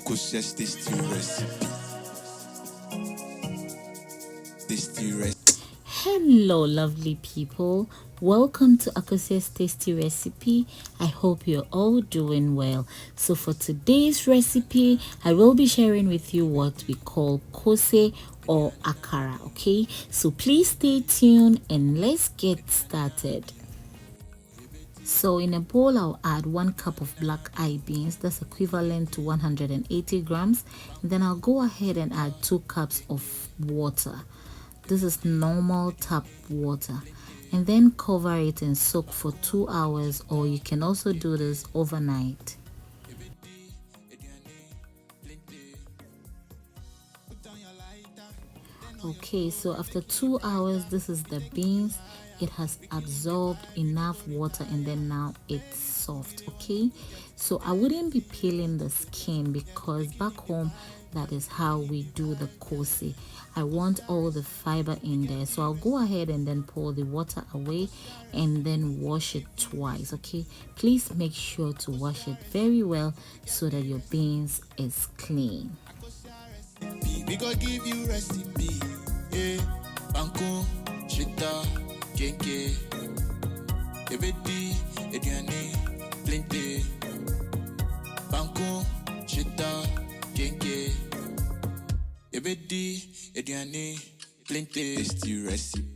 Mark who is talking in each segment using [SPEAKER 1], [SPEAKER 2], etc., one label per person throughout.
[SPEAKER 1] Koose tasty recipe. Tasty recipe.
[SPEAKER 2] Hello, lovely people. Welcome to Akose's Tasty Recipe. I hope you're all doing well. So, for today's recipe, I will be sharing with you what we call kosei or akara. Okay, so please stay tuned and let's get started. So in a bowl, I'll add 1 cup of black eye beans, that's equivalent to 180 grams. And then I'll go ahead and add 2 cups of water. This is normal tap water. And then cover it and soak for 2 hours, or you can also do this overnight. Okay, so after 2 hours, this is the beans. It has absorbed enough water and then now it's soft. Okay, so I wouldn't be peeling the skin because back home that is how we do the kosei. I want all the fiber in there, so I'll go ahead and then pour the water away and then wash it twice. Okay, please make sure to wash it very well so that your beans is clean.
[SPEAKER 1] We go give you recipe. Eh, banku, shita, kenke. Ebedi, ediane, plenty. Banku, shita, kenke. Ebedi, ediane, plenty. Tasty recipe.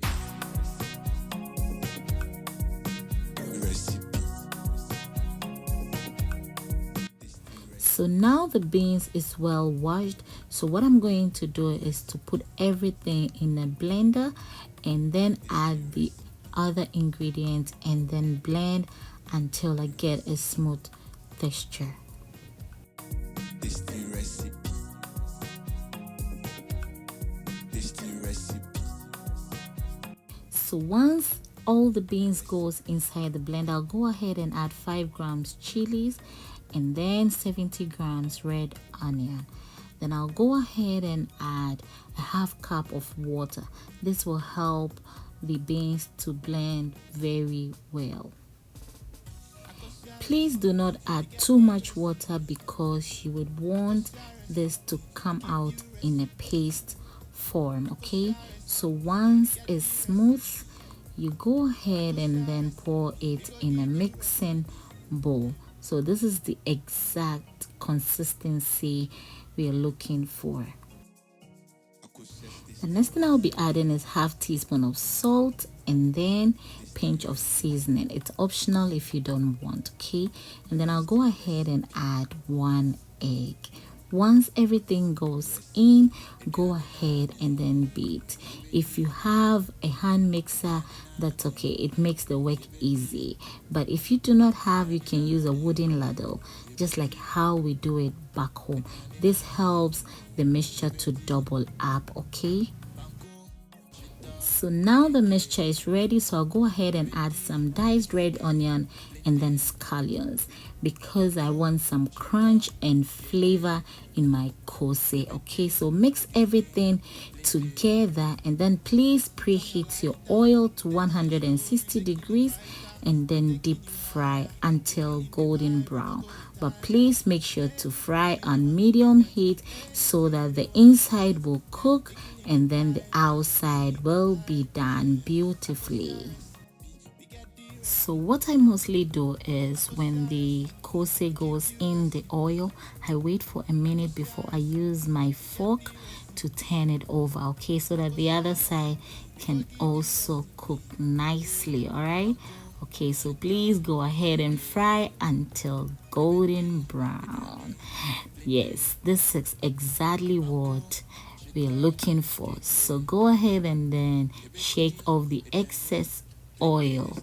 [SPEAKER 2] So now the beans is well washed. So what I'm going to do is to put everything in a blender and then add the other ingredients and then blend until I get a smooth texture.
[SPEAKER 1] Tasty recipe. Tasty recipe.
[SPEAKER 2] So once all the beans goes inside the blender, I'll go ahead and add 5 grams chilies and then 70 grams red onion. Then I'll go ahead and add a half cup of water. This will help the beans to blend very well. Please do not add too much water because you would want this to come out in a paste form. Okay, so once it's smooth, you go ahead and then pour it in a mixing bowl. So this is the exact consistency we are looking for. The next thing I'll be adding is half teaspoon of salt and then pinch of seasoning. It's optional if you don't want, okay? And then I'll go ahead and add 1 egg. Once everything goes in, go ahead and then beat. If you have a hand mixer, that's okay. It makes the work easy. But if you do not have, you can use a wooden ladle, just like how we do it back home. This helps the mixture to double up, okay? So now the mixture is ready, so I'll go ahead and add some diced red onion and then scallions because I want some crunch and flavor in my kosei. Okay, so mix everything together and then please preheat your oil to 160 degrees and then deep fry until golden brown. But please make sure to fry on medium heat so that the inside will cook and then the outside will be done beautifully. So what I mostly do is when the kosei goes in the oil, I wait for a minute before I use my fork to turn it over, okay, so that the other side can also cook nicely. All right, okay, so please go ahead and fry until golden brown. Yes, this is exactly what we're looking for. So go ahead and then shake off the excess oil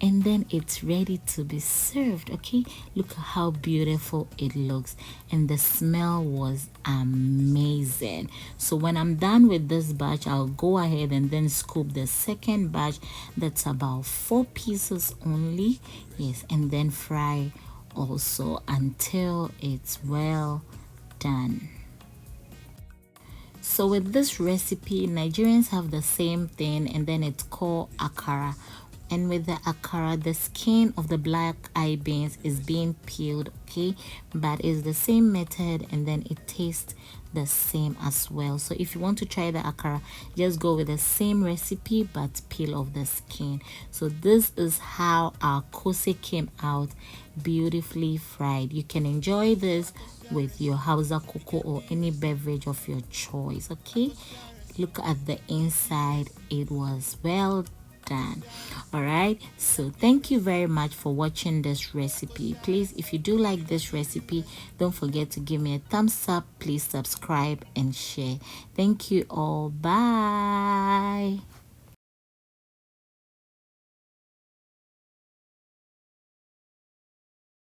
[SPEAKER 2] and then it's ready to be served. Okay, look at how beautiful it looks and the smell was amazing. So when I'm done with this batch, I'll go ahead and then scoop the second batch. That's about 4 pieces only. Yes, and then fry also until it's well done. So with this recipe, Nigerians have the same thing and then it's called Akara. And with the akara, the skin of the black eye beans is being peeled, okay, but it's the same method, and then it tastes the same as well. So if you want to try the akara, just go with the same recipe but peel off the skin. So this is how our kosei came out, beautifully fried. You can enjoy this with your Hausa cocoa or any beverage of your choice. Okay, look at the inside, it was well done. All right, so thank you very much for watching this recipe. Please, if you do like this recipe, don't forget to give me a thumbs up. Please subscribe and share. Thank you all. Bye.